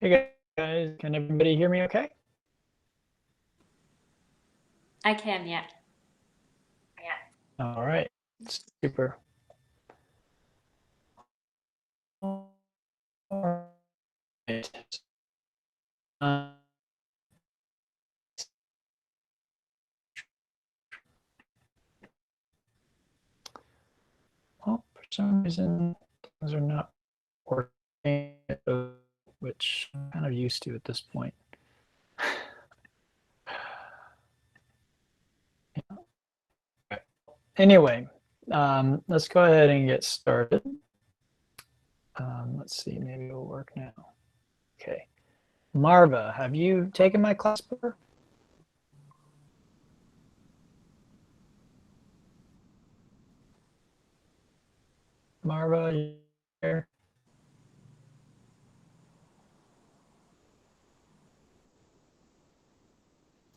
Hey guys, can everybody hear me okay? I can, yeah. All right, super. All right. Uh, well, for some reason, things are not working, which I'm kind of used to at this point. Yeah. Anyway, let's go ahead and get started. Let's see, maybe it'll work now. Okay. Marva, have you taken my class before? Marva, you here?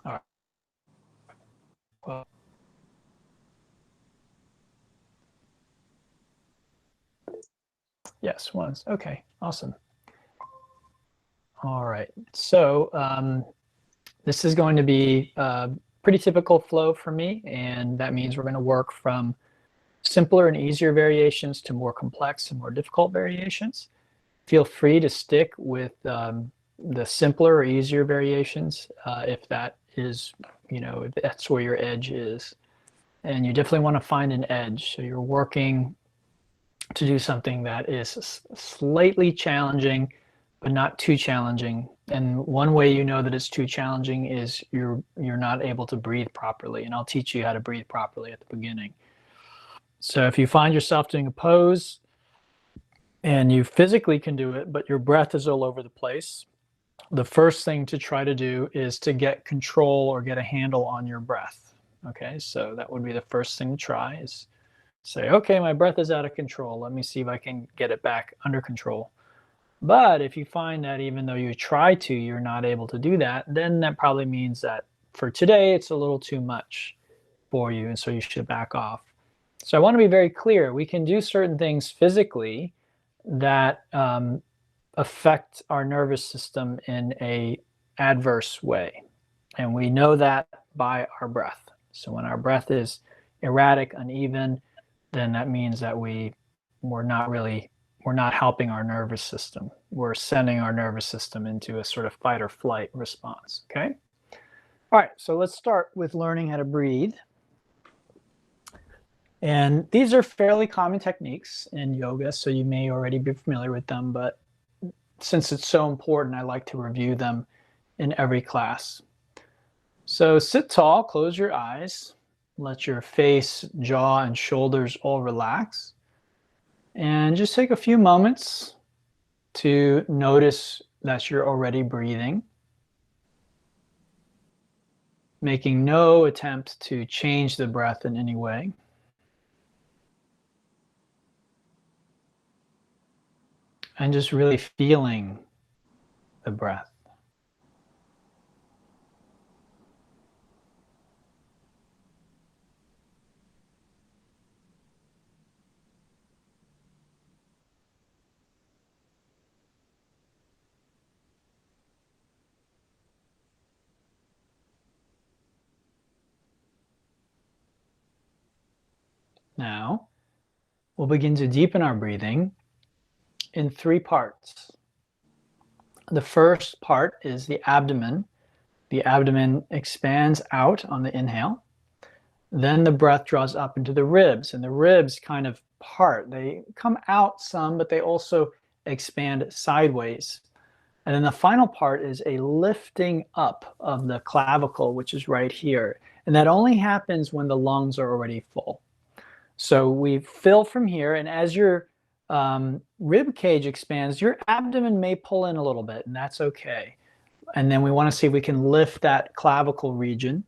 All right. Well, yes, once. Okay, awesome. All right, so this is going to be a pretty typical flow for me, and that means we're going to work from simpler and easier variations to more complex and more difficult variations. Feel free to stick with the simpler or easier variations if that is, if that's where your edge is. And you definitely want to find an edge. So you're working to do something that is slightly challenging, but not too challenging. And one way you know that it's too challenging is you're not able to breathe properly. And I'll teach you how to breathe properly at the beginning. So if you find yourself doing a pose and you physically can do it, but your breath is all over the place, the first thing to try to do is to get control or get a handle on your breath. Okay, so that would be the first thing to try is say, okay, my breath is out of control. Let me see if I can get it back under control. But if you find that even though you try to, you're not able to do that, then that probably means that for today, it's a little too much for you, and so you should back off. So I want to be very clear. We can do certain things physically that affect our nervous system in a adverse way. And we know that by our breath. So when our breath is erratic, uneven, then that means that we're not helping our nervous system. We're sending our nervous system into a sort of fight or flight response, okay? All right, so let's start with learning how to breathe. And these are fairly common techniques in yoga, so you may already be familiar with them, but since it's so important, I like to review them in every class. So sit tall, close your eyes, let your face, jaw, and shoulders all relax. And just take a few moments to notice that you're already breathing, making no attempt to change the breath in any way. And just really feeling the breath. Now, we'll begin to deepen our breathing in 3 parts. The first part is the abdomen. The abdomen expands out on the inhale. Then the breath draws up into the ribs, and the ribs kind of part. They come out some, but they also expand sideways. And then the final part is a lifting up of the clavicle, which is right here. And that only happens when the lungs are already full. So we fill from here, and as your rib cage expands, your abdomen may pull in a little bit, and that's okay. And then we want to see if we can lift that clavicle region.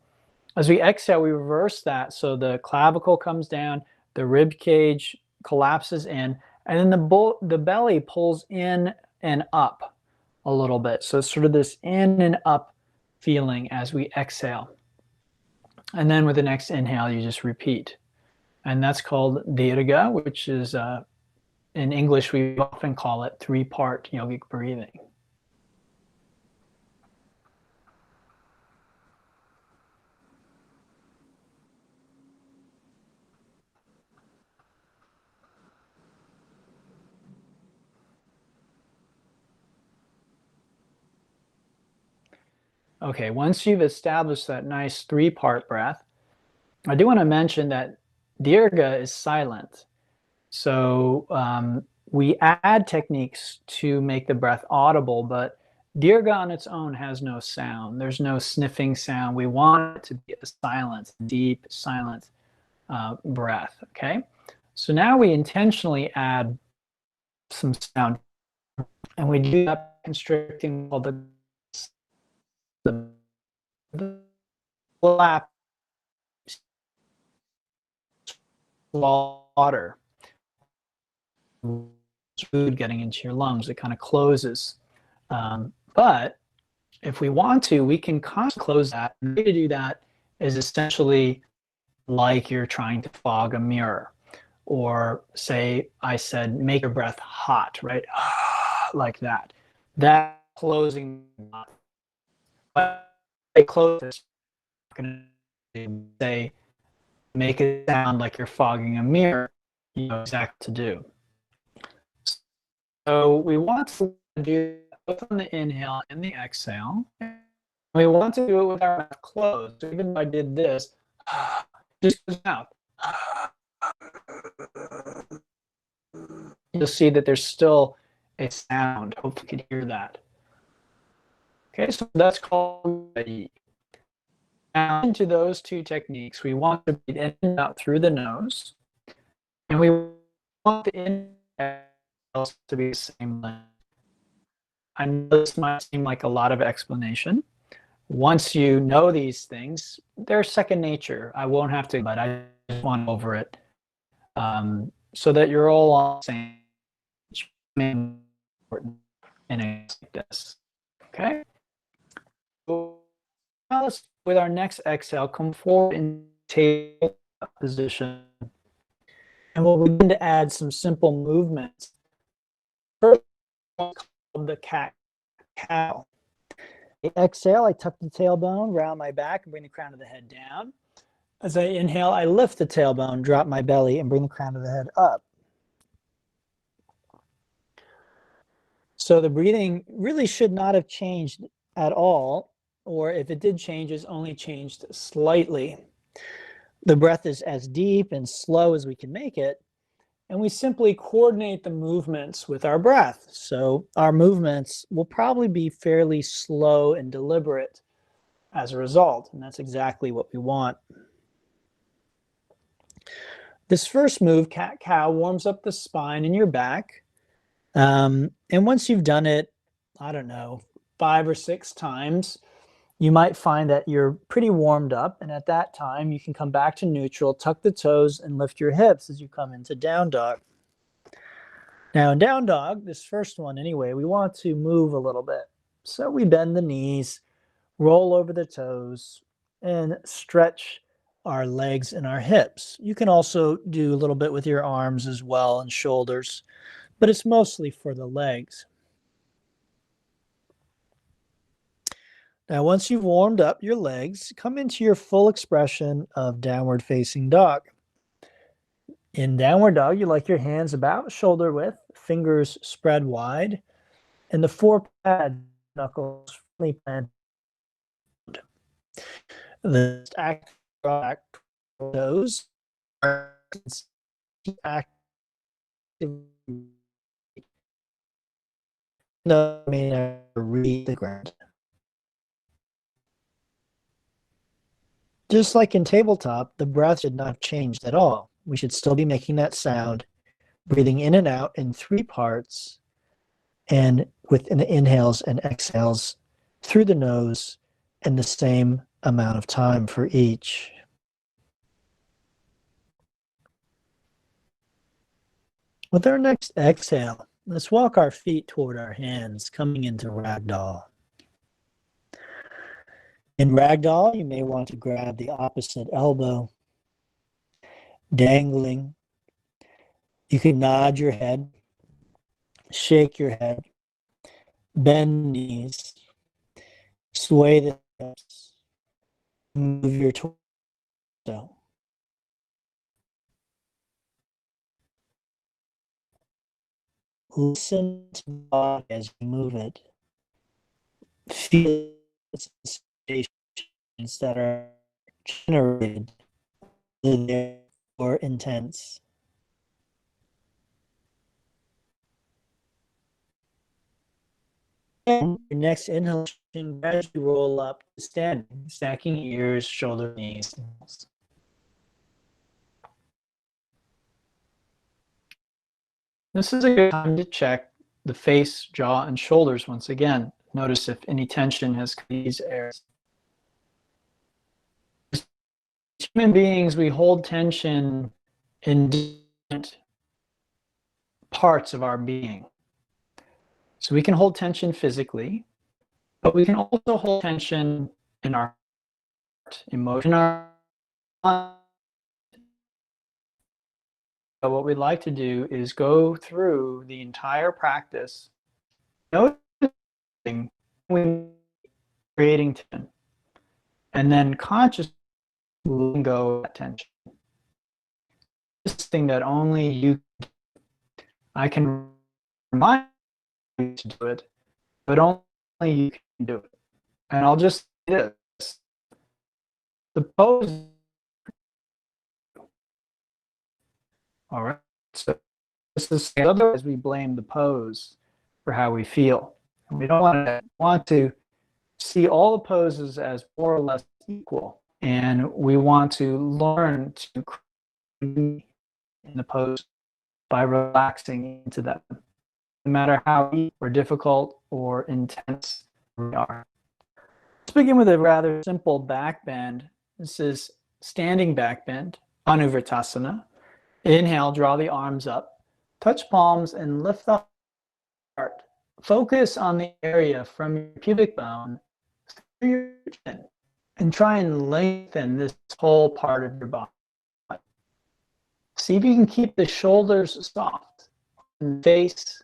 As we exhale, we reverse that. So the clavicle comes down, the rib cage collapses in, and then the belly pulls in and up a little bit. So it's sort of this in and up feeling as we exhale. And then with the next inhale, you just repeat. And that's called Dirga, which is, in English, we often call it 3-part yogic breathing. Okay, once you've established that nice 3-part breath, I do want to mention that Dirga is silent. So we add techniques to make the breath audible, but Dirga on its own has no sound. There's no sniffing sound. We want it to be a silent, deep, silent breath, okay? So now we intentionally add some sound, and we do that constricting all the flap water, food getting into your lungs. It kind of closes. But if we want to, we can close that. And the way to do that is essentially like you're trying to fog a mirror. Or say I said, make your breath hot, right? Like that. That closing, but they close this, say, make it sound like you're fogging a mirror. You know exactly what to do. So we want to do both on the inhale and the exhale. We want to do it with our mouth closed. So even though I did this, just close the mouth. You'll see that there's still a sound. Hopefully you can hear that. Okay, so that's called YACEP. Now into those two techniques, we want to breathe in and out through the nose, and we want the inhale to be the same length. I know this might seem like a lot of explanation. Once you know these things, they're second nature. I won't have to, but I just want over it so that you're all on the same important in a like this. Okay. So now let's, with our next exhale, come forward in table position, and we'll begin to add some simple movements. First, the cat cow. Exhale, I tuck the tailbone, round my back, and bring the crown of the head down. As I inhale, I lift the tailbone, drop my belly, and bring the crown of the head up. So the breathing really should not have changed at all, or if it did change, it's only changed slightly. The breath is as deep and slow as we can make it, and we simply coordinate the movements with our breath. So our movements will probably be fairly slow and deliberate as a result, and that's exactly what we want. This first move, cat-cow, warms up the spine and your back. And once you've done it, I don't know, 5 or 6 times, you might find that you're pretty warmed up. And at that time, you can come back to neutral, tuck the toes, and lift your hips as you come into down dog. Now in down dog, this first one anyway, we want to move a little bit. So we bend the knees, roll over the toes, and stretch our legs and our hips. You can also do a little bit with your arms as well and shoulders, but it's mostly for the legs. Now, once you've warmed up your legs, come into your full expression of downward facing dog. In downward dog, you like your hands about shoulder width, fingers spread wide, and the 4 pad knuckles firmly planted. The active toes active. No, I mean, read the ground. Just like in tabletop, the breath should not have changed at all. We should still be making that sound, breathing in and out in 3 parts, and with inhales and exhales through the nose, and the same amount of time for each. With our next exhale, let's walk our feet toward our hands, coming into ragdoll. In ragdoll, you may want to grab the opposite elbow, dangling. You can nod your head, shake your head, bend knees, sway the hips, move your torso. Listen to the body as you move it. Feel its that are generated or intense. And your next inhalation, gradually roll up to standing, stacking ears, shoulder, knees. This is a good time to check the face, jaw, and shoulders once again. Notice if any tension has these areas. As human beings, we hold tension in different parts of our being. So we can hold tension physically, but we can also hold tension in our heart, emotion, our mind. So what we'd like to do is go through the entire practice, noticing when creating tension, and then consciously letting go of that tension. This thing that only you, I can remind you to do it, but only you can do it. And I'll just say this: the pose. All right. So this is otherwise we blame the pose for how we feel. And we don't want to see all the poses as more or less equal, and we want to learn to create in the pose by relaxing into them, no matter how deep or difficult or intense we are. Let's begin with a rather simple back bend. This is standing back bend, Parivrtta. Inhale, draw the arms up, touch palms, and lift the heart. Focus on the area from your pubic bone through your chin, and try and lengthen this whole part of your body. See if you can keep the shoulders soft, and the face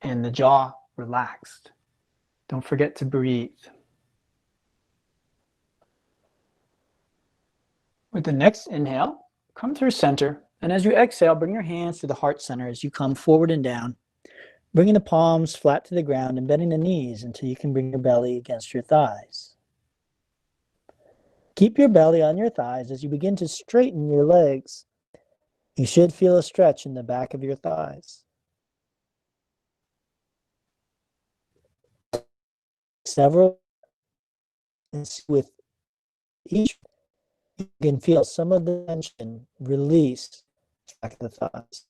and the jaw relaxed. Don't forget to breathe. With the next inhale, come through center, and as you exhale, bring your hands to the heart center as you come forward and down, bringing the palms flat to the ground and bending the knees until you can bring your belly against your thighs. Keep your belly on your thighs as you begin to straighten your legs. You should feel a stretch in the back of your thighs. Several, and with each, you can feel some of the tension release back of the thighs.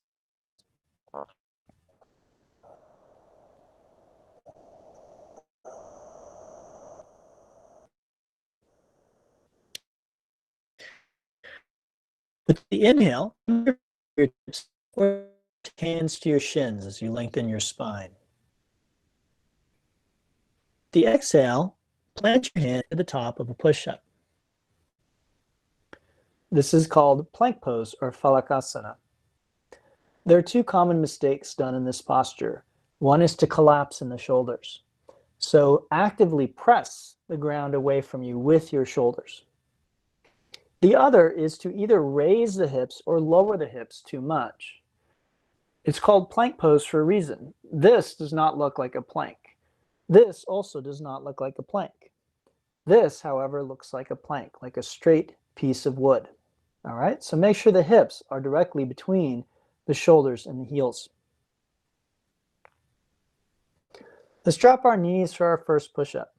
With the inhale, your hands to your shins as you lengthen your spine. The exhale, plant your hand at the top of a push-up. This is called plank pose or Bakasana. There are two common mistakes done in this posture. One is to collapse in the shoulders. So actively press the ground away from you with your shoulders. The other is to either raise the hips or lower the hips too much. It's called plank pose for a reason. This does not look like a plank. This also does not look like a plank. This, however, looks like a plank, like a straight piece of wood. All right, so make sure the hips are directly between the shoulders and the heels. Let's drop our knees for our first push-up.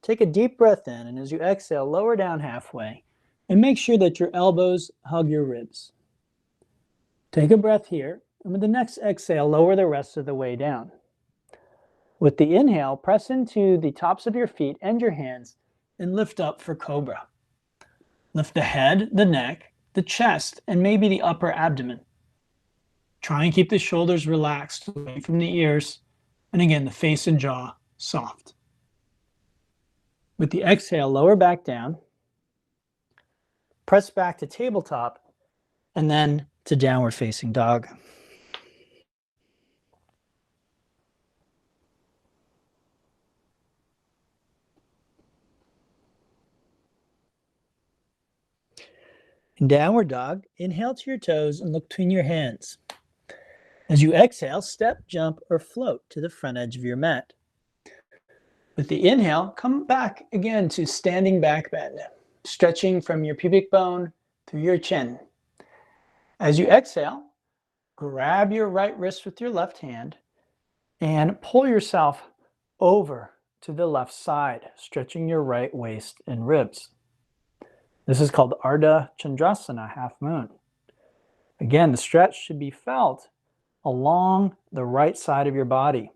Take a deep breath in, and as you exhale, lower down halfway, and make sure that your elbows hug your ribs. Take a breath here, and with the next exhale, lower the rest of the way down. With the inhale, press into the tops of your feet and your hands, and lift up for cobra. Lift the head, the neck, the chest, and maybe the upper abdomen. Try and keep the shoulders relaxed away from the ears, and again, the face and jaw soft. With the exhale, lower back down, press back to tabletop, and then to downward facing dog. In downward dog, inhale to your toes and look between your hands. As you exhale, step, jump, or float to the front edge of your mat. With the inhale, come back again to standing back bend, stretching from your pubic bone through your chin. As you exhale, grab your right wrist with your left hand and pull yourself over to the left side, stretching your right waist and ribs. This is called Ardha Chandrasana, half moon. Again, the stretch should be felt along the right side of your body.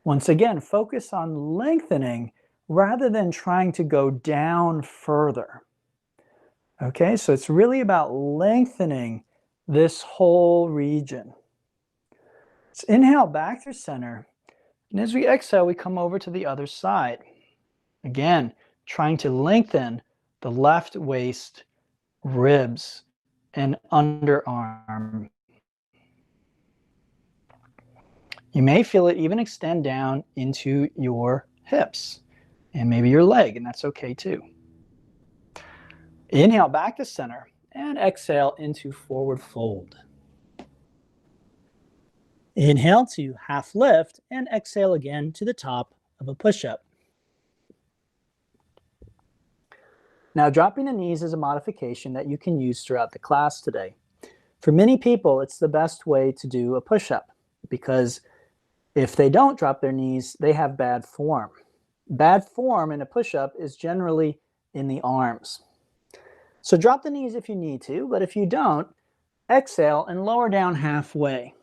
Once again, focus on lengthening rather than trying to go down further. Okay, so it's really about lengthening this whole region. Let's inhale back through center. And as we exhale, we come over to the other side. Again, trying to lengthen the left waist, ribs, and underarm. You may feel it even extend down into your hips and maybe your leg, and that's okay too. Inhale back to center and exhale into forward fold. Inhale to half lift and exhale again to the top of a push-up. Now, dropping the knees is a modification that you can use throughout the class today. For many people, it's the best way to do a push-up because if they don't drop their knees, they have bad form. Bad form in a push-up is generally in the arms. So drop the knees if you need to, but if you don't, exhale and lower down halfway.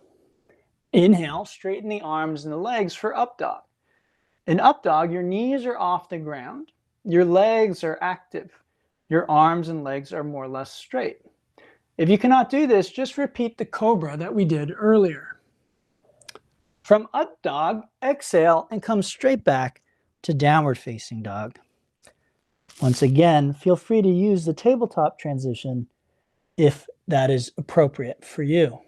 Inhale, straighten the arms and the legs for up dog. In up dog, your knees are off the ground, your legs are active, your arms and legs are more or less straight. If you cannot do this, just repeat the cobra that we did earlier. From up dog, exhale and come straight back to downward facing dog. Once again, feel free to use the tabletop transition if that is appropriate for you.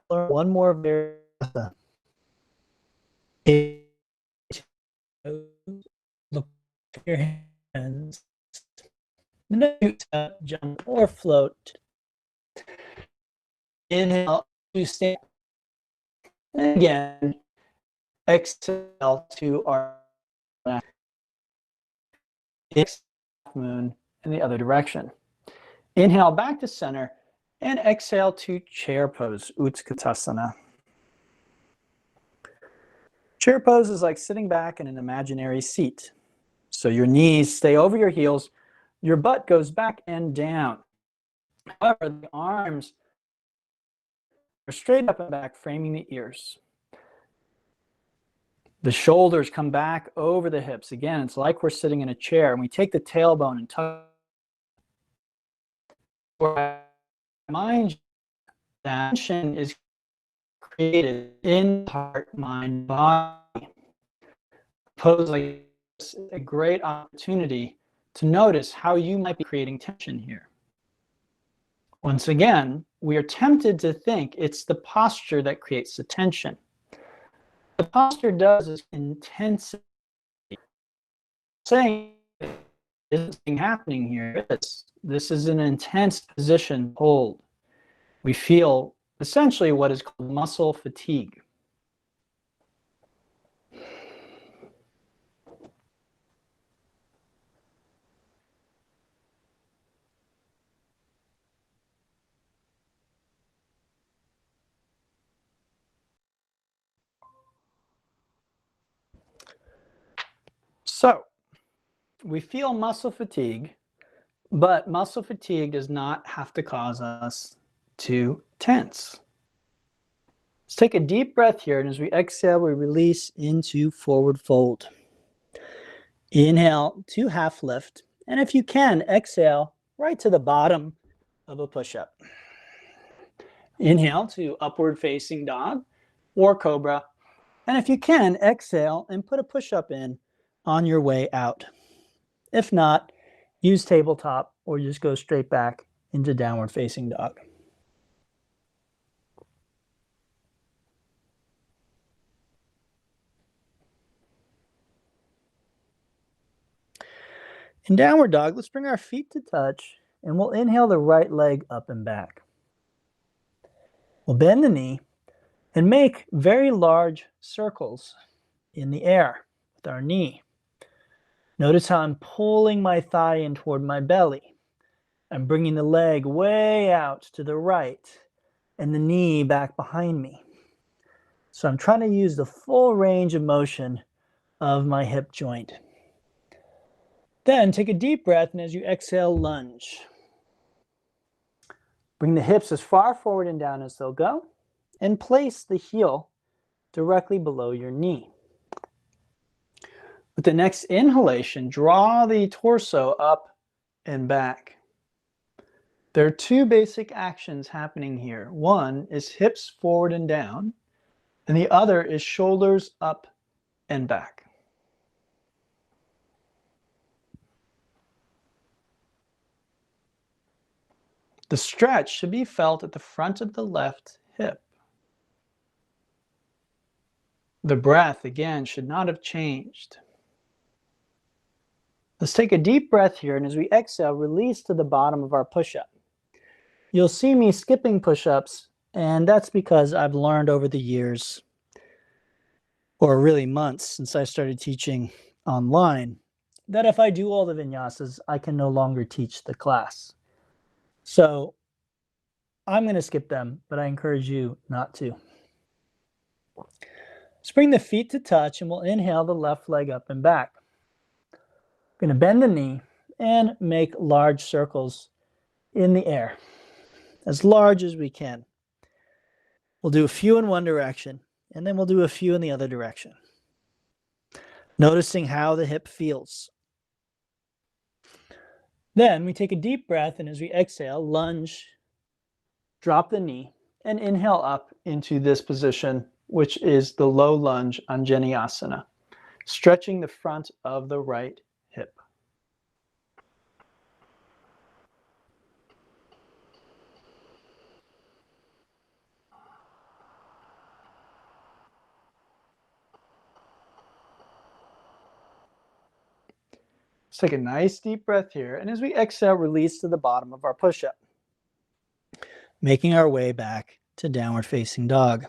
One more VINYASA. Look at your hands. Jump or float. Inhale to stand. And again, exhale to our moon in the other direction. Inhale back to center and exhale to chair pose, Utkatasana. Chair pose is like sitting back in an imaginary seat. So your knees stay over your heels, your butt goes back and down. However, the arms are straight up and back, framing the ears. The shoulders come back over the hips. Again, it's like we're sitting in a chair, and we take the tailbone and tuck. Mind you, that tension is created in heart, mind, body. Pose like this is a great opportunity to notice how you might be creating tension here. Once again, we are tempted to think it's the posture that creates the tension. The posture does is intensity. Saying this thing happening here is this is an intense position hold. We feel essentially what is called muscle fatigue. So we feel muscle fatigue, but muscle fatigue does not have to cause us to tense. Let's take a deep breath here, and as we exhale, we release into forward fold. Inhale to half lift, and if you can, exhale right to the bottom of a push-up. Inhale to upward facing dog or cobra, and if you can, exhale and put a push-up in on your way out. If not, use tabletop or just go straight back into downward facing dog. In downward dog, let's bring our feet to touch, and we'll inhale the right leg up and back. We'll bend the knee and make very large circles in the air with our knee. Notice how I'm pulling my thigh in toward my belly. I'm bringing the leg way out to the right and the knee back behind me. So I'm trying to use the full range of motion of my hip joint. Then take a deep breath, and as you exhale, lunge. Bring the hips as far forward and down as they'll go, and place the heel directly below your knee. With the next inhalation, draw the torso up and back. There are two basic actions happening here. One is hips forward and down, and the other is shoulders up and back. The stretch should be felt at the front of the left hip. The breath, again, should not have changed. Let's take a deep breath here, and as we exhale, release to the bottom of our push-up. You'll see me skipping push-ups, and that's because I've learned over the years, or really months since I started teaching online, that if I do all the vinyasas, I can no longer teach the class. So I'm going to skip them, but I encourage you not to. Let's bring the feet to touch, and we'll inhale the left leg up and back. We're going to bend the knee and make large circles in the air, as large as we can. We'll do a few in one direction, and then we'll do a few in the other direction. Noticing how the hip feels. Then we take a deep breath, and as we exhale, lunge, drop the knee, and inhale up into this position, which is the low lunge Anjaneyasana, stretching the front of the right hip. Let's take a nice deep breath here, and as we exhale, release to the bottom of our push-up, making our way back to downward facing dog.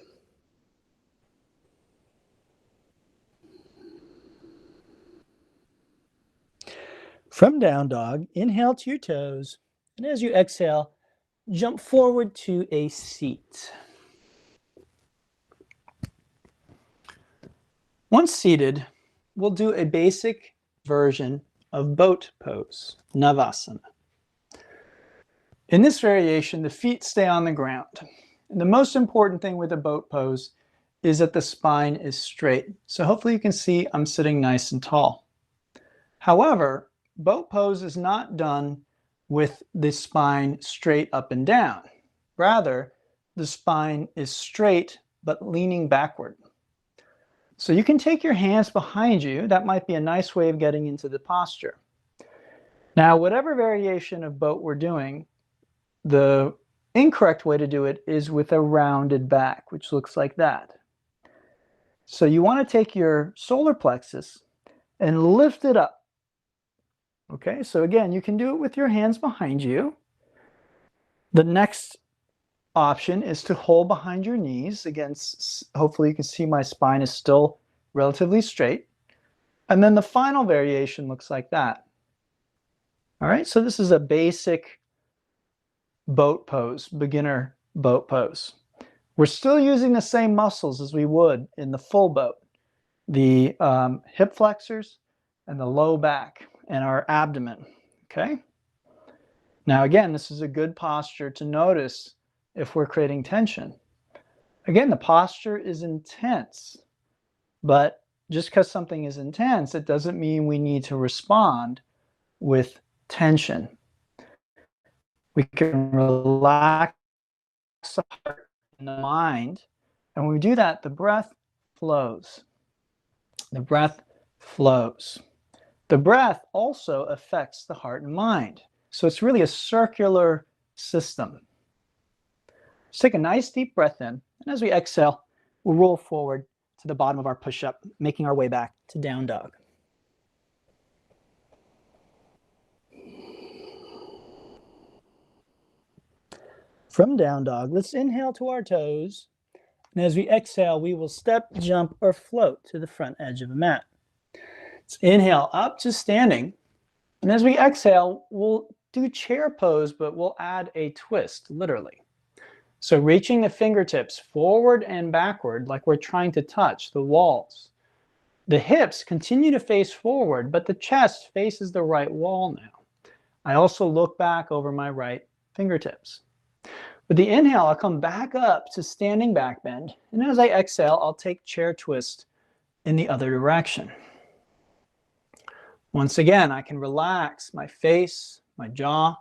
From down dog, inhale to your toes, and as you exhale, jump forward to a seat. Once seated, we'll do a basic version of boat pose, Navasana. In this variation, the feet stay on the ground. And the most important thing with a boat pose is that the spine is straight. So hopefully you can see I'm sitting nice and tall. However, boat pose is not done with the spine straight up and down. Rather, the spine is straight but leaning backward. So you can take your hands behind you. That might be a nice way of getting into the posture. Now, whatever variation of boat we're doing, the incorrect way to do it is with a rounded back, which looks like that. So you want to take your solar plexus and lift it up. Okay, so again, you can do it with your hands behind you. The next option is to hold behind your knees. Again, hopefully you can see my spine is still relatively straight. And then the final variation looks like that. All right, so this is a basic boat pose, beginner boat pose. We're still using the same muscles as we would in the full boat. The hip flexors and the low back and our abdomen, okay? Now again, this is a good posture to notice if we're creating tension. Again, the posture is intense, but just because something is intense, it doesn't mean we need to respond with tension. We can relax the heart and the mind, and when we do that, the breath flows. The breath flows. The breath also affects the heart and mind. So it's really a circular system. Let's take a nice deep breath in, and as we exhale, we'll roll forward to the bottom of our push-up, making our way back to down dog. From down dog, let's inhale to our toes. And as we exhale, we will step, jump, or float to the front edge of the mat. Let's inhale up to standing. And as we exhale, we'll do chair pose, but we'll add a twist, literally. So reaching the fingertips forward and backward like we're trying to touch the walls. The hips continue to face forward, but the chest faces the right wall now. I also look back over my right fingertips. With the inhale, I'll come back up to standing back bend. And as I exhale, I'll take chair twist in the other direction. Once again, I can relax my face, my jaw,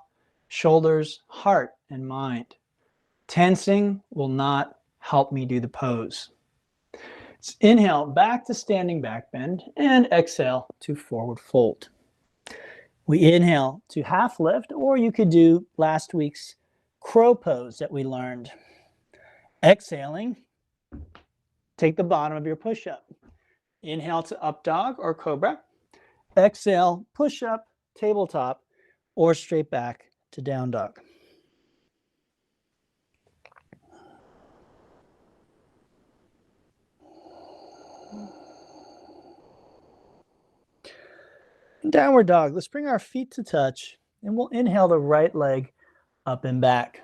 shoulders, heart, and mind. Tensing will not help me do the pose. Let's inhale back to standing back bend and exhale to forward fold. We inhale to half lift, or you could do last week's crow pose that we learned. Exhaling, take the bottom of your push-up. Inhale to up dog or cobra. Exhale, push up, tabletop, or straight back to down dog. Downward dog. Let's bring our feet to touch, and we'll inhale the right leg up and back.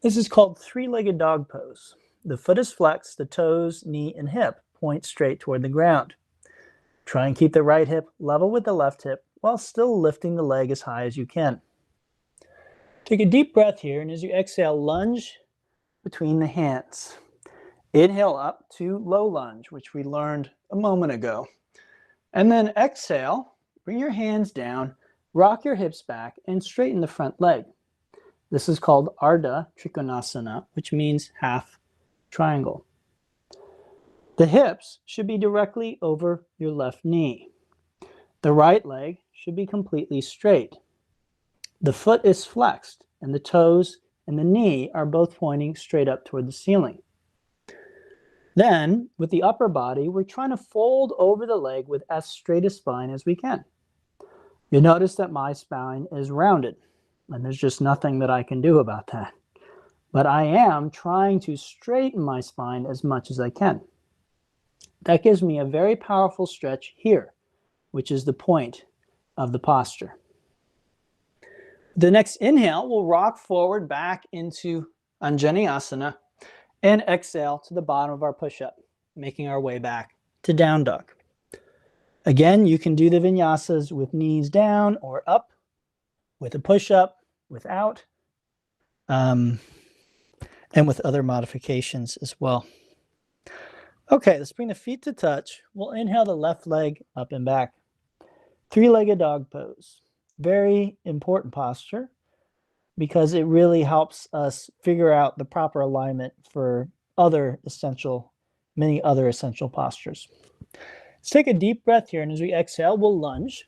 This is called three-legged dog pose. The foot is flexed, the toes, knee, and hip point straight toward the ground. Try and keep the right hip level with the left hip while still lifting the leg as high as you can. Take a deep breath here, and as you exhale, lunge between the hands. Inhale up to low lunge, which we learned a moment ago. And then exhale, bring your hands down, rock your hips back, and straighten the front leg. This is called Ardha Chanrdasana, which means half triangle. The hips should be directly over your left knee. The right leg should be completely straight. The foot is flexed, and the toes and the knee are both pointing straight up toward the ceiling. Then, with the upper body, we're trying to fold over the leg with as straight a spine as we can. You'll notice that my spine is rounded, and there's just nothing that I can do about that. But I am trying to straighten my spine as much as I can. That gives me a very powerful stretch here, which is the point of the posture. The next inhale, we'll rock forward back into Anjaneyasana and exhale to the bottom of our push-up, making our way back to down dog. Again, you can do the vinyasas with knees down or up, with a push-up, without, and with other modifications as well. Okay, let's bring the feet to touch. We'll inhale the left leg up and back. Three-legged dog pose. Very important posture because it really helps us figure out the proper alignment for many other essential postures. Let's take a deep breath here, and as we exhale, we'll lunge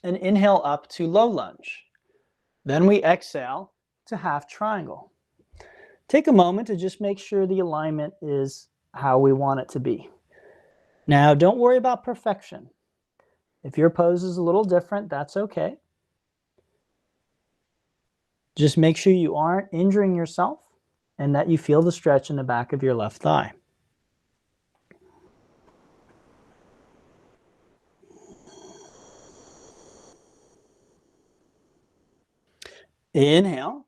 and inhale up to low lunge. Then we exhale to half triangle. Take a moment to just make sure the alignment is how we want it to be. Now, don't worry about perfection. If your pose is a little different, that's okay. Just make sure you aren't injuring yourself and that you feel the stretch in the back of your left thigh. Inhale,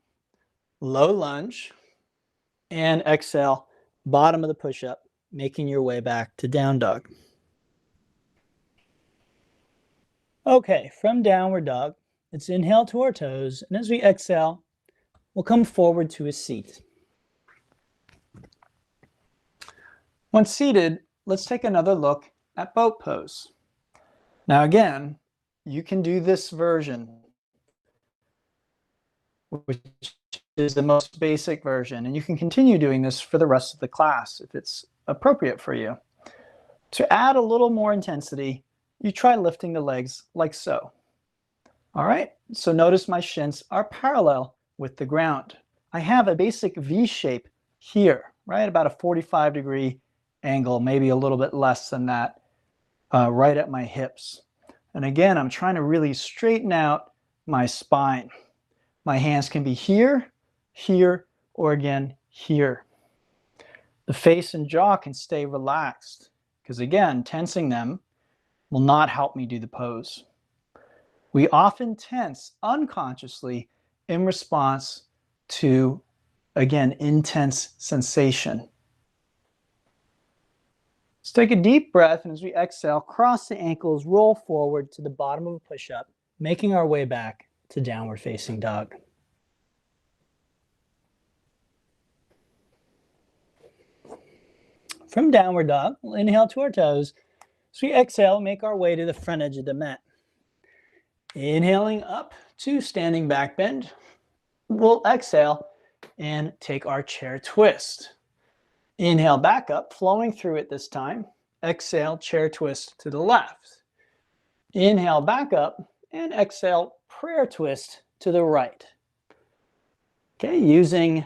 low lunge, and exhale, bottom of the push-up, making your way back to down dog. Okay, from downward dog, let's inhale to our toes, and as we exhale, we'll come forward to a seat. Once seated, let's take another look at boat pose. Now again, you can do this version, which is the most basic version, and you can continue doing this for the rest of the class if it's appropriate for you. To add a little more intensity, you try lifting the legs like so. All right, so notice my shins are parallel with the ground. I have a basic V shape here, right? About a 45-degree angle, maybe a little bit less than that, right at my hips. And again, I'm trying to really straighten out my spine. My hands can be here, here, or again, here. The face and jaw can stay relaxed because again, tensing them will not help me do the pose. We often tense unconsciously in response to, again, intense sensation. Let's take a deep breath, and as we exhale, cross the ankles, roll forward to the bottom of a push-up, making our way back to downward facing dog. From downward dog, we'll inhale to our toes. As we exhale, make our way to the front edge of the mat. Inhaling up to standing back bend. We'll exhale and take our chair twist. Inhale back up, flowing through it this time. Exhale, chair twist to the left. Inhale back up and exhale, prayer twist to the right. Okay, using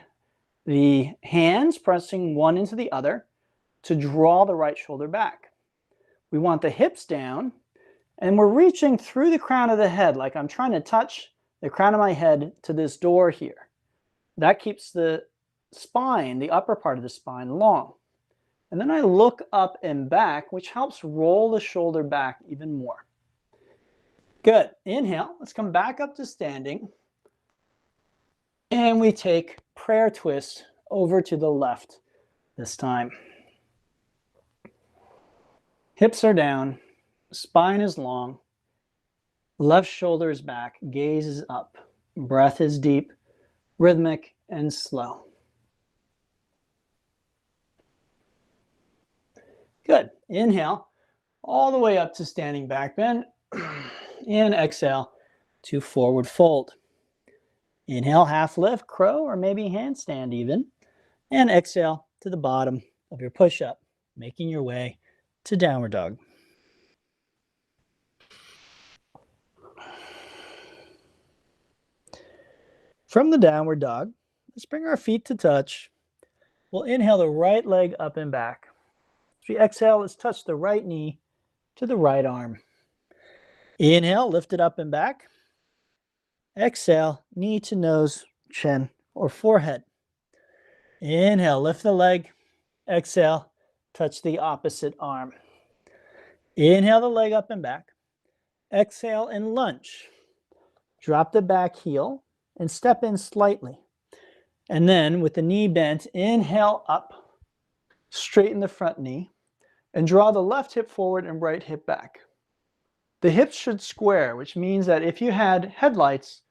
the hands, pressing one into the other to draw the right shoulder back. We want the hips down, and we're reaching through the crown of the head, like I'm trying to touch the crown of my head to this door here. That keeps the spine, the upper part of the spine, long. And then I look up and back, which helps roll the shoulder back even more. Good. Inhale. Let's come back up to standing. And we take prayer twist over to the left this time. Hips are down. Spine is long. Left shoulder is back. Gaze is up. Breath is deep, rhythmic, and slow. Good. Inhale all the way up to standing back bend. And exhale to forward fold. Inhale, half lift, crow, or maybe handstand even. And exhale to the bottom of your push-up, making your way to downward dog. From the downward dog, let's bring our feet to touch. We'll inhale the right leg up and back. As we exhale, let's touch the right knee to the right arm. Inhale, lift it up and back. Exhale, knee to nose, chin, or forehead. Inhale, lift the leg. Exhale, touch the opposite arm. Inhale the leg up and back. Exhale and lunge. Drop the back heel and step in slightly. And then with the knee bent, inhale up, straighten the front knee, and draw the left hip forward and right hip back. The hips should square, which means that if you had headlights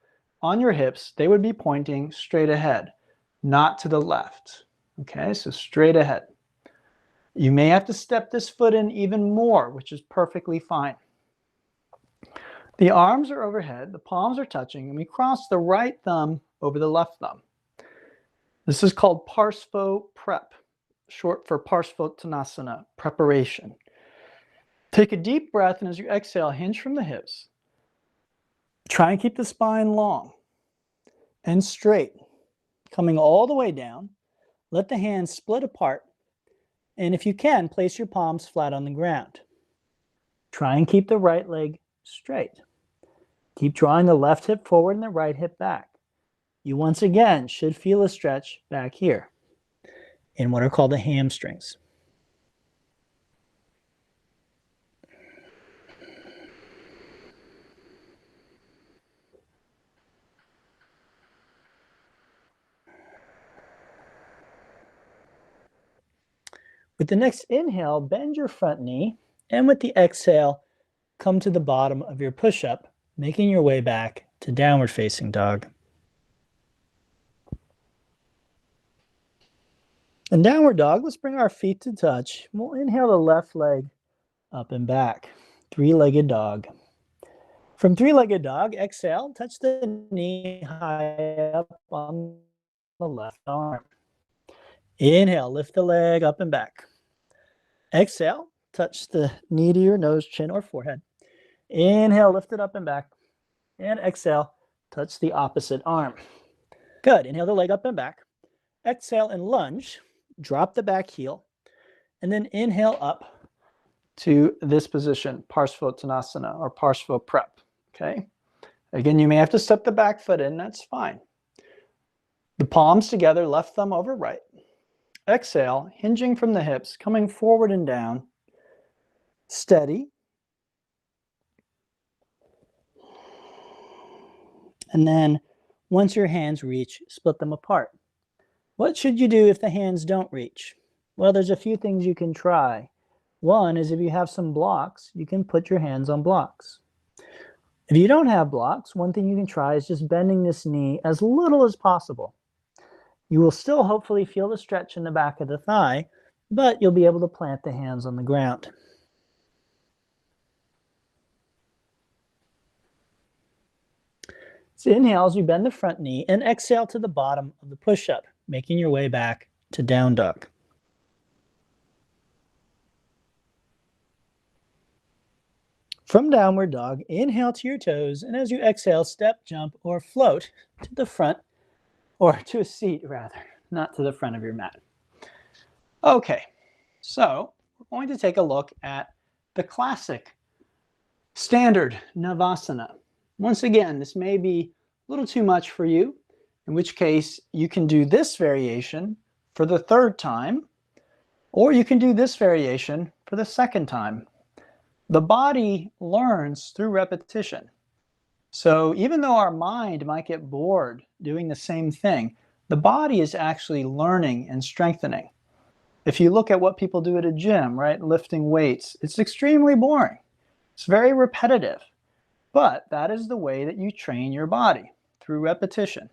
on your hips, they would be pointing straight ahead, not to the left. Okay, so straight ahead. You may have to step this foot in even more, which is perfectly fine. The arms are overhead, the palms are touching, and we cross the right thumb over the left thumb. This is called Parsvo Prep, short for Parivrtta preparation. Take a deep breath, and as you exhale, hinge from the hips. Try and keep the spine long and straight, coming all the way down. Let the hands split apart, and if you can, place your palms flat on the ground. Try and keep the right leg straight. Keep drawing the left hip forward and the right hip back. You once again should feel a stretch back here in what are called the hamstrings. With the next inhale, bend your front knee, and with the exhale, come to the bottom of your push-up, making your way back to downward facing dog. In downward dog, let's bring our feet to touch. We'll inhale the left leg up and back, three-legged dog. From three-legged dog, exhale, touch the knee high up on the left arm. Inhale, lift the leg up and back. Exhale, touch the knee to your nose, chin, or forehead. Inhale, lift it up and back. And exhale, touch the opposite arm. Good. Inhale the leg up and back. Exhale and lunge. Drop the back heel. And then inhale up to this position, Parivrtta or Parsvo Prep. Okay. Again, you may have to step the back foot in, that's fine. The palms together, left thumb over right. Exhale, hinging from the hips, coming forward and down. Steady. And then once your hands reach, split them apart. What should you do if the hands don't reach? Well, there's a few things you can try. One is if you have some blocks, you can put your hands on blocks. If you don't have blocks, one thing you can try is just bending this knee as little as possible. You will still hopefully feel the stretch in the back of the thigh, but you'll be able to plant the hands on the ground. So inhale as you bend the front knee and exhale to the bottom of the push-up, making your way back to down dog. From downward dog, inhale to your toes, and as you exhale, step, jump, or float to the front, or to a seat rather, not to the front of your mat. Okay, so we're going to take a look at the classic standard Navasana. Once again, this may be a little too much for you, in which case you can do this variation for the third time, or you can do this variation for the second time. The body learns through repetition. So even though our mind might get bored doing the same thing, the body is actually learning and strengthening. If you look at what people do at a gym, right, lifting weights, it's extremely boring. It's very repetitive. But that is the way that you train your body, through repetition.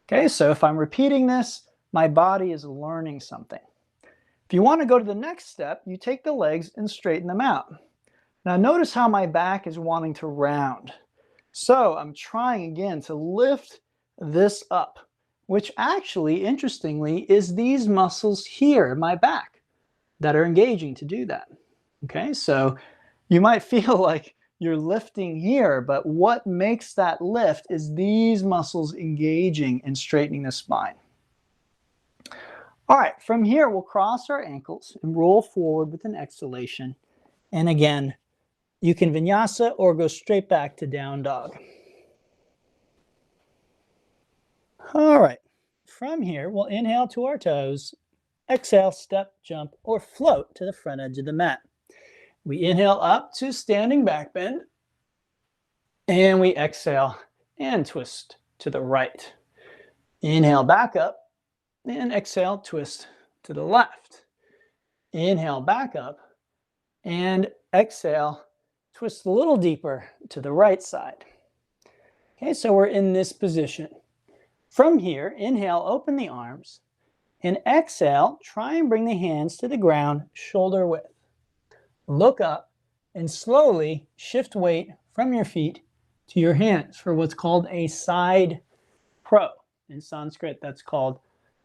Okay, so if I'm repeating this, my body is learning something. If you want to go to the next step, you take the legs and straighten them out. Now notice how my back is wanting to round. So I'm trying again to lift this up, which actually, interestingly, is these muscles here in my back that are engaging to do that. Okay, so you might feel like you're lifting here, but what makes that lift is these muscles engaging and straightening the spine. All right, from here, we'll cross our ankles and roll forward with an exhalation. And again, you can vinyasa or go straight back to down dog. All right, from here, we'll inhale to our toes, exhale, step, jump, or float to the front edge of the mat. We inhale up to standing back bend, and we exhale and twist to the right. Inhale back up, and exhale, twist to the left. Inhale back up, and exhale, twist a little deeper to the right side. Okay, so we're in this position. From here, inhale, open the arms, and exhale, try and bring the hands to the ground, shoulder width. Look up and slowly shift weight from your feet to your hands for what's called a side pro. In Sanskrit, that's called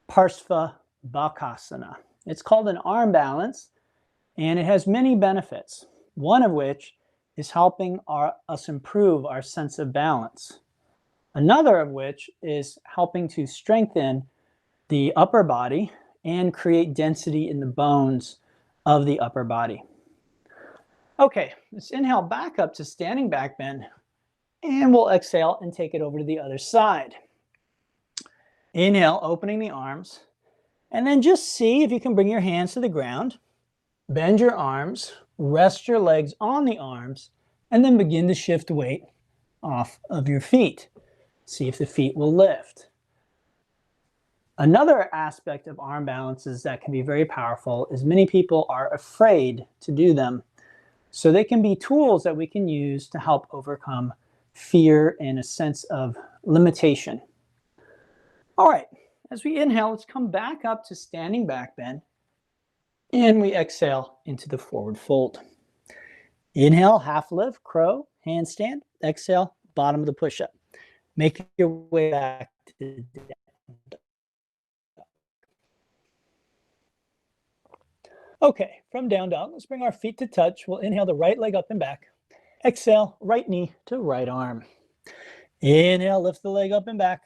Parivrtta Bakasana. It's called an arm balance, and it has many benefits, one of which is helping us improve our sense of balance. Another of which is helping to strengthen the upper body and create density in the bones of the upper body. Okay, let's inhale back up to standing back bend, and we'll exhale and take it over to the other side. Inhale, opening the arms, and then just see if you can bring your hands to the ground, bend your arms, rest your legs on the arms, and then begin to shift weight off of your feet. See if the feet will lift. Another aspect of arm balances that can be very powerful is many people are afraid to do them. So they can be tools that we can use to help overcome fear and a sense of limitation. All right, as we inhale, let's come back up to standing back bend, and we exhale into the forward fold. Inhale, half lift, crow, handstand. Exhale, bottom of the push-up. Make your way back to down. Okay, from down dog, let's bring our feet to touch. We'll inhale the right leg up and back. Exhale, right knee to right arm. Inhale, lift the leg up and back.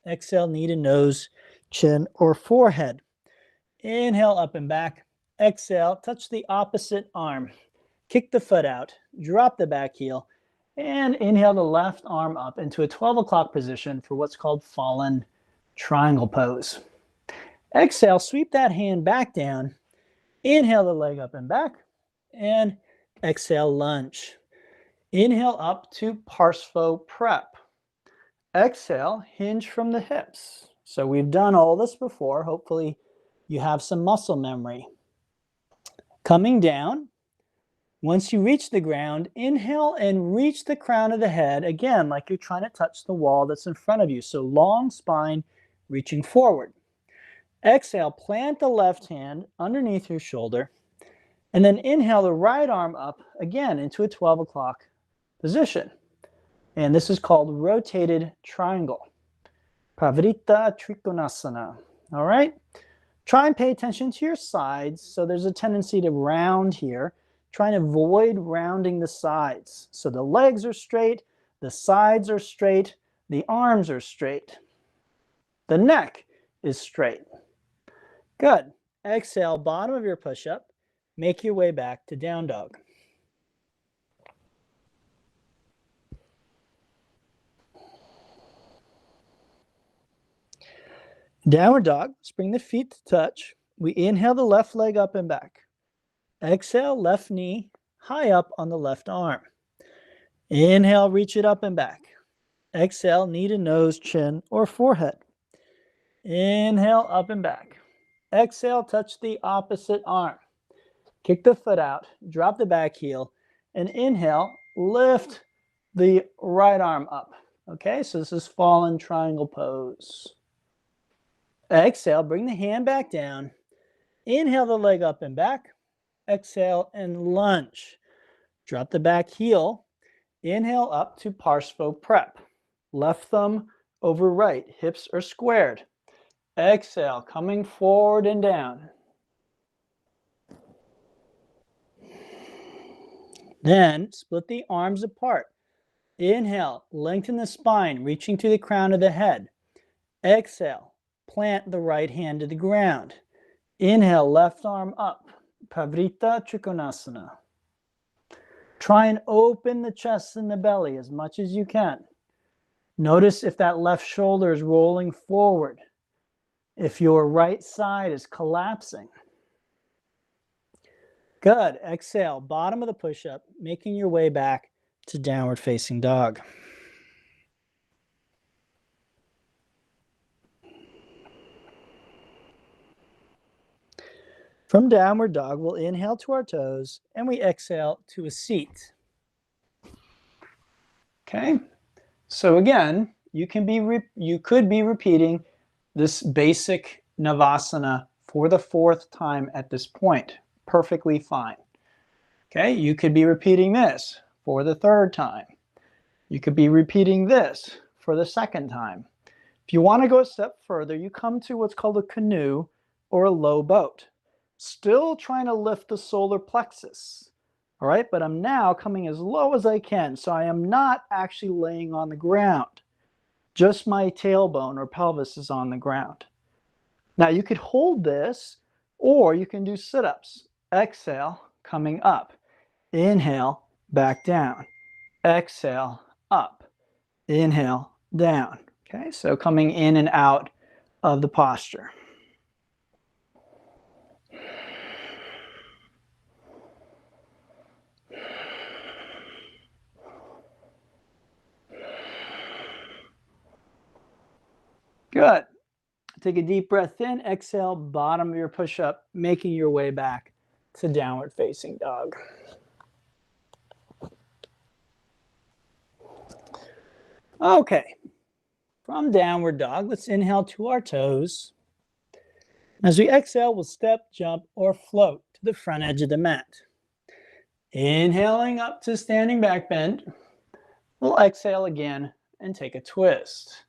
Exhale, knee to nose, chin, or forehead. Inhale, up and back. Exhale, touch the opposite arm. Kick the foot out. Drop the back heel. And inhale the left arm up into a 12 o'clock position for what's called fallen triangle pose. Exhale, sweep that hand back down. Inhale the leg up and back. And exhale, lunge. Inhale up to Parsvo prep. Exhale, hinge from the hips. So we've done all this before. Hopefully you have some muscle memory. Coming down. Once you reach the ground, inhale and reach the crown of the head, again, like you're trying to touch the wall that's in front of you. So long spine, reaching forward. Exhale, plant the left hand underneath your shoulder, and then inhale the right arm up, again, into a 12 o'clock position. And this is called rotated triangle. Parivrtta Trikonasana. All right? Try and pay attention to your sides. So there's a tendency to round here. Try and avoid rounding the sides. So the legs are straight, the sides are straight, the arms are straight. The neck is straight. Good. Exhale, bottom of your push-up. Make your way back to down dog. Downward dog. Let's bring the feet to touch. We inhale the left leg up and back. Exhale, left knee high up on the left arm. Inhale, reach it up and back. Exhale, knee to nose, chin, or forehead. Inhale, up and back. Exhale, touch the opposite arm. Kick the foot out, drop the back heel, and inhale, lift the right arm up. Okay, so this is fallen triangle pose. Exhale, bring the hand back down. Inhale the leg up and back. Exhale and lunge. Drop the back heel. Inhale up to Parsvo prep. Left thumb over right. Hips are squared. Exhale, coming forward and down. Then split the arms apart. Inhale, lengthen the spine, reaching to the crown of the head. Exhale, plant the right hand to the ground. Inhale, left arm up. Parivrtta Trikonasana. Try and open the chest and the belly as much as you can. Notice if that left shoulder is rolling forward. If your right side is collapsing. Good. Exhale, bottom of the push-up, making your way back to downward facing dog. From downward dog, we'll inhale to our toes and we exhale to a seat. Okay, so again, you could be repeating this basic Navasana for the 4th time at this point. Perfectly fine. Okay, you could be repeating this for the 3rd time. You could be repeating this for the 2nd time. If you want to go a step further, you come to what's called a canoe or a low boat. Still trying to lift the solar plexus. All right, but I'm now coming as low as I can, so I am not actually laying on the ground. Just my tailbone or pelvis is on the ground. Now you could hold this, or you can do sit-ups. Exhale, coming up. Inhale, back down. Exhale, up. Inhale, down. Okay, so coming in and out of the posture. Good. Take a deep breath in, exhale, bottom of your push-up, making your way back to downward facing dog. Okay, from downward dog, let's inhale to our toes. As we exhale, we'll step, jump, or float to the front edge of the mat. Inhaling up to standing back bend. We'll exhale again and take a twist.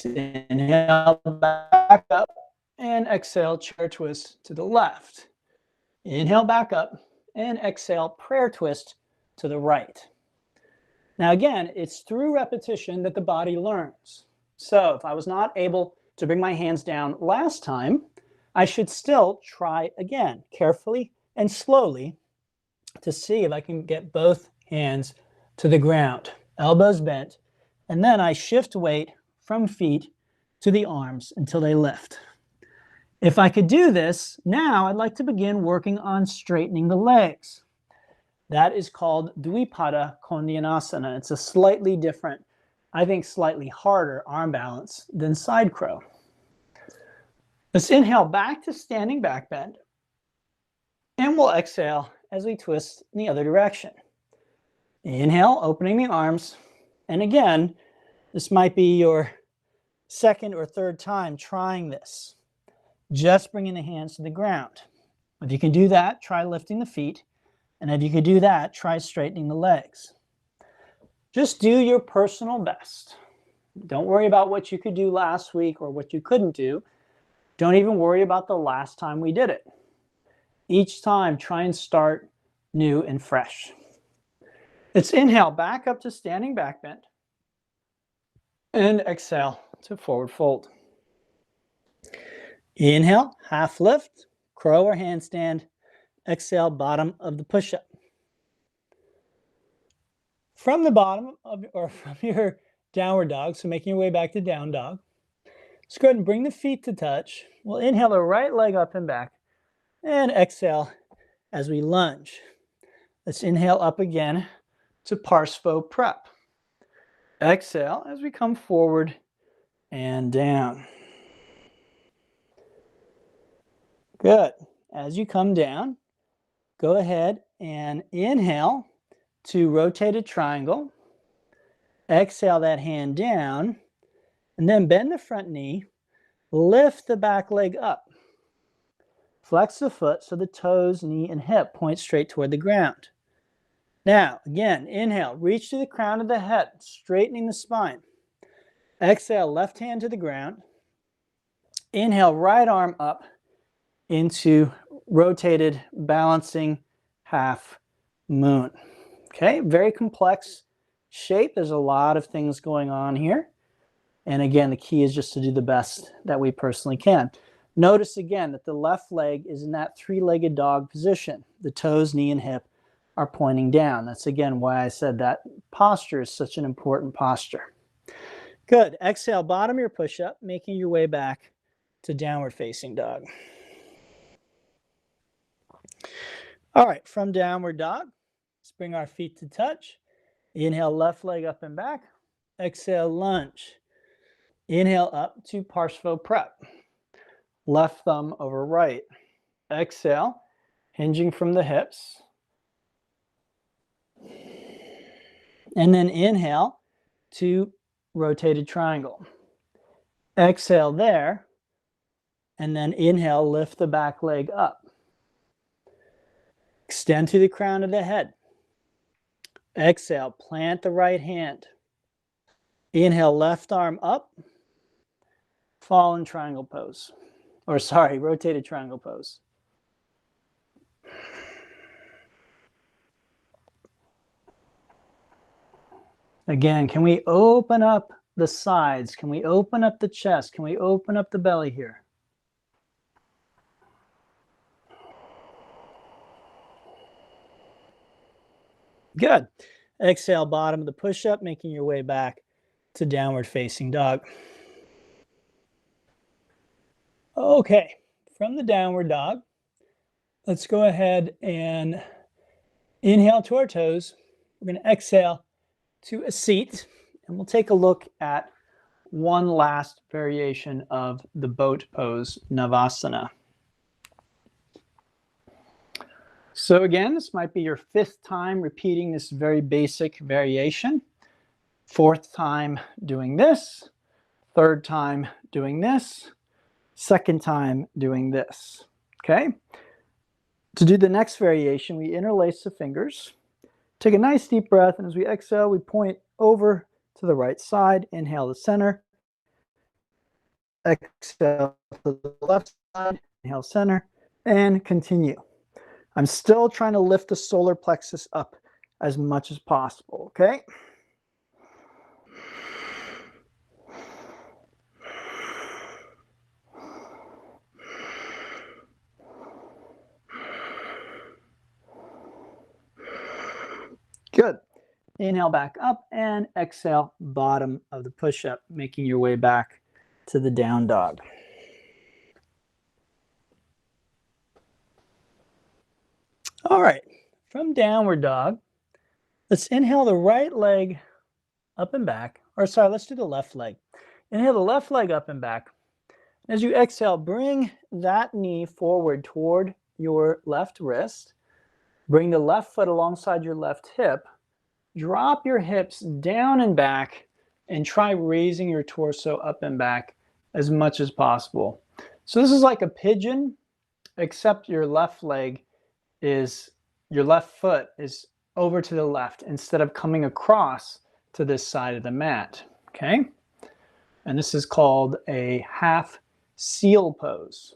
Inhale back up and exhale, chair twist to the left. Inhale back up and exhale, prayer twist to the right. Now again, it's through repetition that the body learns. So if I was not able to bring my hands down last time, I should still try again, carefully and slowly, to see if I can get both hands to the ground, elbows bent, and then I shift weight from feet to the arms until they lift. If I could do this, now I'd like to begin working on straightening the legs. That is called Dwi Pada Koundinyasana. It's a slightly different, I think slightly harder arm balance than side crow. Let's inhale back to standing back bend. And we'll exhale as we twist in the other direction. Inhale, opening the arms. And again, this might be your second or third time trying this. Just bringing the hands to the ground. If you can do that, try lifting the feet. And if you can do that, try straightening the legs. Just do your personal best. Don't worry about what you could do last week or what you couldn't do. Don't even worry about the last time we did it. Each time, try and start new and fresh. Let's inhale back up to standing back bend. And exhale to forward fold. Inhale, half lift, crow or handstand. Exhale, bottom of the push-up. From the bottom of, or from your downward dog, so making your way back to down dog, let's go ahead and bring the feet to touch. We'll inhale the right leg up and back, and exhale as we lunge. Let's inhale up again to Parsvo Prep. Exhale as we come forward and down. Good. As you come down, go ahead and inhale to rotated triangle. Exhale that hand down, and then bend the front knee, lift the back leg up. Flex the foot so the toes, knee, and hip point straight toward the ground. Now, again, inhale, reach to the crown of the head, straightening the spine. Exhale, left hand to the ground. Inhale, right arm up into rotated balancing half moon. Okay, very complex shape. There's a lot of things going on here. And again, the key is just to do the best that we personally can. Notice again that the left leg is in that three-legged dog position. The toes, knee, and hip are pointing down. That's again why I said that posture is such an important posture. Good. Exhale, bottom your push-up, making your way back to downward facing dog. All right, from downward dog, let's bring our feet to touch. Inhale, left leg up and back. Exhale, lunge. Inhale up to Parsvo Prep. Left thumb over right. Exhale, hinging from the hips. And then inhale to rotated triangle. Exhale there. And then inhale, lift the back leg up. Extend to the crown of the head. Exhale, plant the right hand. Inhale, left arm up. Fallen triangle pose. Or sorry, rotated triangle pose. Again, can we open up the sides? Can we open up the chest? Can we open up the belly here? Good. Exhale, bottom of the push-up, making your way back to downward facing dog. Okay, from the downward dog, let's go ahead and inhale to our toes. We're going to exhale to a seat, and we'll take a look at one last variation of the boat pose, Navasana. So again, this might be your 5th time repeating this very basic variation. 4th time doing this. 3rd time doing this. 2nd time doing this. Okay? To do the next variation, we interlace the fingers. Take a nice deep breath, and as we exhale, we point over to the right side. Inhale to center. Exhale to the left side. Inhale center. And continue. I'm still trying to lift the solar plexus up as much as possible, okay? Good. Inhale back up and exhale, bottom of the push-up, making your way back to the down dog. All right, from downward dog, let's inhale the right leg up and back, or sorry, let's do the left leg. Inhale the left leg up and back. As you exhale, bring that knee forward toward your left wrist. Bring the left foot alongside your left hip. Drop your hips down and back and try raising your torso up and back as much as possible. So this is like a pigeon, except your left foot is over to the left instead of coming across to this side of the mat, okay? And this is called a half seal pose.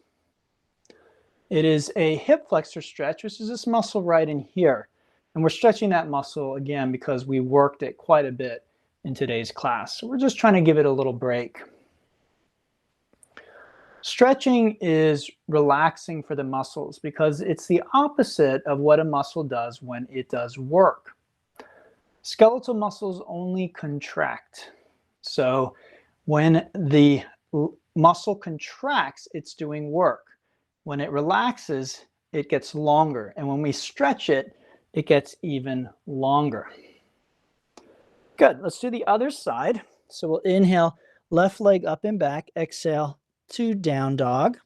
It is a hip flexor stretch, which is this muscle right in here. And we're stretching that muscle again because we worked it quite a bit in today's class. So we're just trying to give it a little break. Stretching is relaxing for the muscles because it's the opposite of what a muscle does when it does work. Skeletal muscles only contract. So when the muscle contracts, it's doing work. When it relaxes, it gets longer. And when we stretch it, it gets even longer. Good, let's do the other side. So we'll inhale, left leg up and back, exhale to down dog.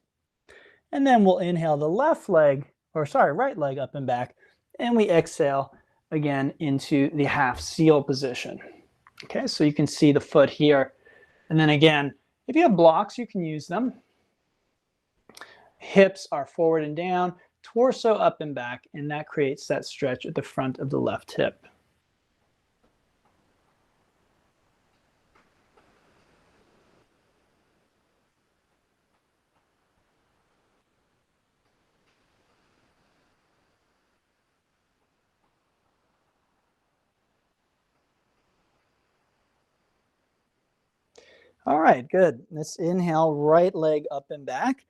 And then we'll inhale the right leg up and back, and we exhale again into the half seal position. Okay, so you can see the foot here. And then again, if you have blocks, you can use them. Hips are forward and down, torso up and back, and that creates that stretch at the front of the left hip. All right, good. Let's inhale, right leg up and back,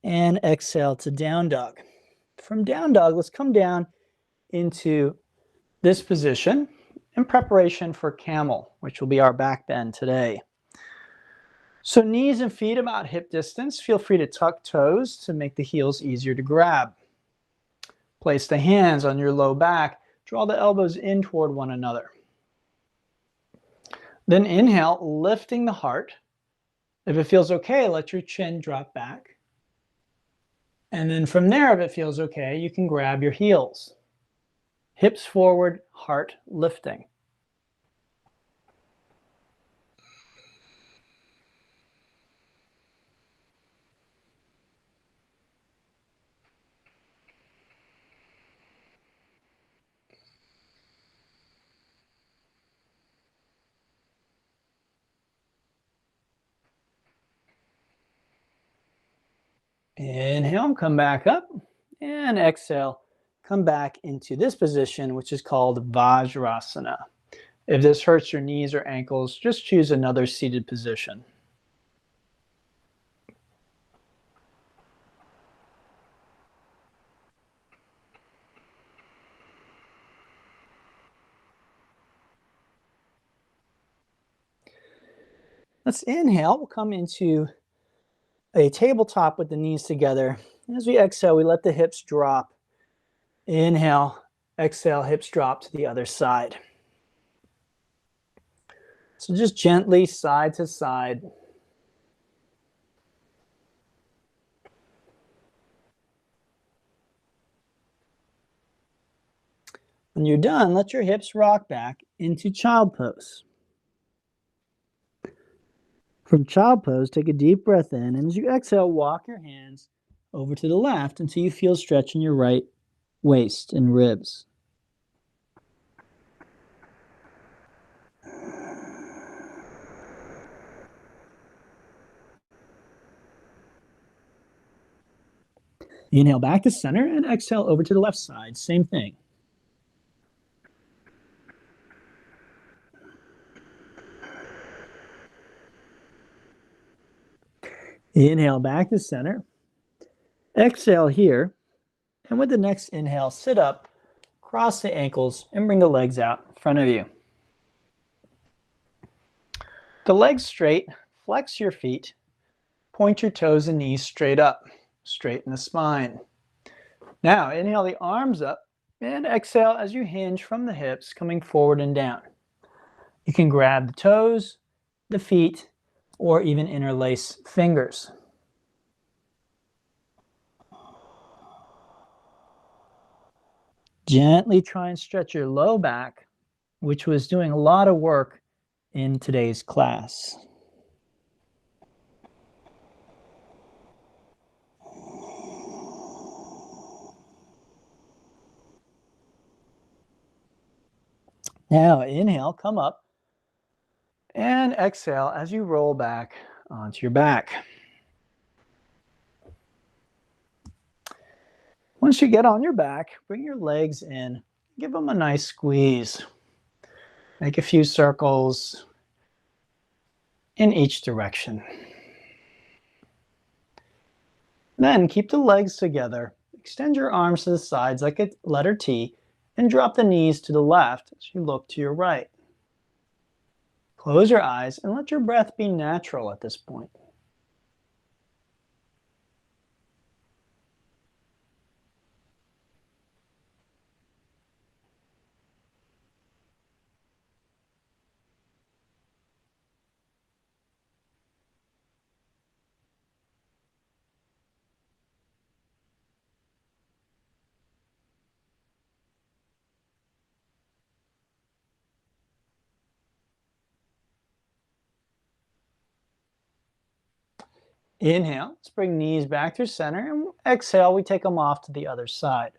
and exhale to down dog. From down dog, let's come down into this position in preparation for camel, which will be our back bend today. So knees and feet about hip distance. Feel free to tuck toes to make the heels easier to grab. Place the hands on your low back. Draw the elbows in toward one another. Then inhale, lifting the heart. If it feels okay, let your chin drop back. And then from there, if it feels okay, you can grab your heels. Hips forward, heart lifting. Inhale, come back up, and exhale, come back into this position, which is called Vajrasana. If this hurts your knees or ankles, just choose another seated position. Let's inhale, we'll come into a tabletop with the knees together. And as we exhale, we let the hips drop. Inhale, exhale, hips drop to the other side. So just gently side to side. When you're done, let your hips rock back into child pose. From child pose, take a deep breath in, and as you exhale, walk your hands over to the left until you feel stretch in your right waist and ribs. Inhale back to center and exhale over to the left side. Same thing. Inhale back to center. Exhale here. And with the next inhale, sit up, cross the ankles and bring the legs out in front of you. The legs straight, flex your feet, point your toes and knees straight up, straighten the spine. Now inhale the arms up and exhale as you hinge from the hips, coming forward and down. You can grab the toes, the feet, or even interlace fingers. Gently try and stretch your low back, which was doing a lot of work in today's class. Now inhale, come up, and exhale as you roll back onto your back. Once you get on your back, bring your legs in, give them a nice squeeze. Make a few circles in each direction. Then keep the legs together, extend your arms to the sides like a letter T, and drop the knees to the left as you look to your right. Close your eyes and let your breath be natural at this point. Inhale, let's bring knees back through center, and exhale, we take them off to the other side.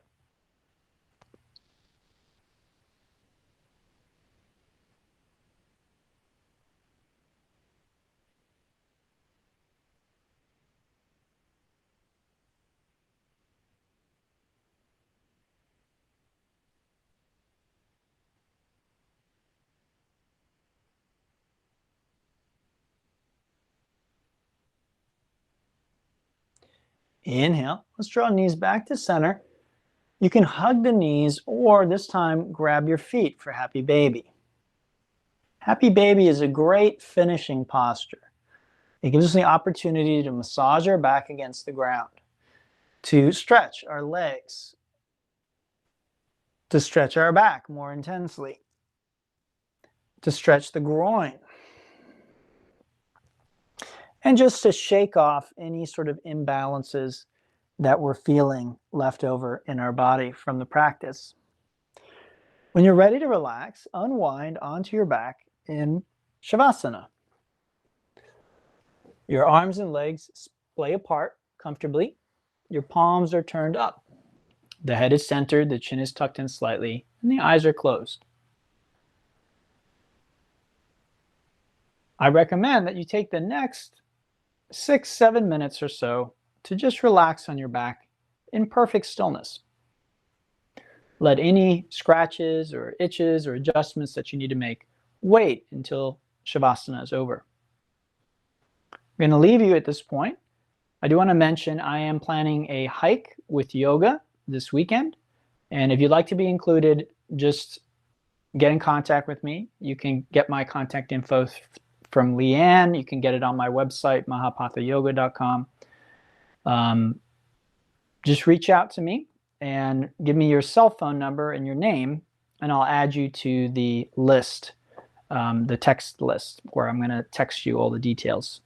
Inhale, let's draw knees back to center. You can hug the knees or this time grab your feet for happy baby. Happy baby is a great finishing posture. It gives us the opportunity to massage our back against the ground, to stretch our legs, to stretch our back more intensely, to stretch the groin, and just to shake off any sort of imbalances that we're feeling left over in our body from the practice. When you're ready to relax, unwind onto your back in Shavasana. Your arms and legs splay apart comfortably. Your palms are turned up. The head is centered, the chin is tucked in slightly, and the eyes are closed. I recommend that you take the next 6-7 minutes or so to just relax on your back in perfect stillness. Let any scratches or itches or adjustments that you need to make wait until Shavasana is over. I'm going to leave you at this point. I do want to mention I am planning a hike with yoga this weekend, and if you'd like to be included, just get in contact with me. You can get my contact info from Leanne. You can get it on my website, mahapathayoga.com. Just reach out to me and give me your cell phone number and your name, and I'll add you to the list, the text list, where I'm going to text you all the details.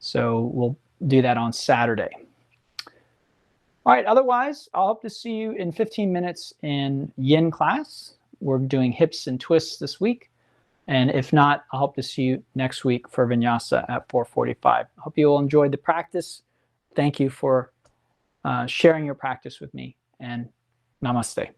So we'll do that on Saturday. All right, otherwise, I'll hope to see you in 15 minutes in yin class. We're doing hips and twists this week. And if not, I'll hope to see you next week for Vinyasa at 4:45. Hope you all enjoyed the practice. Thank you for sharing your practice with me, and namaste.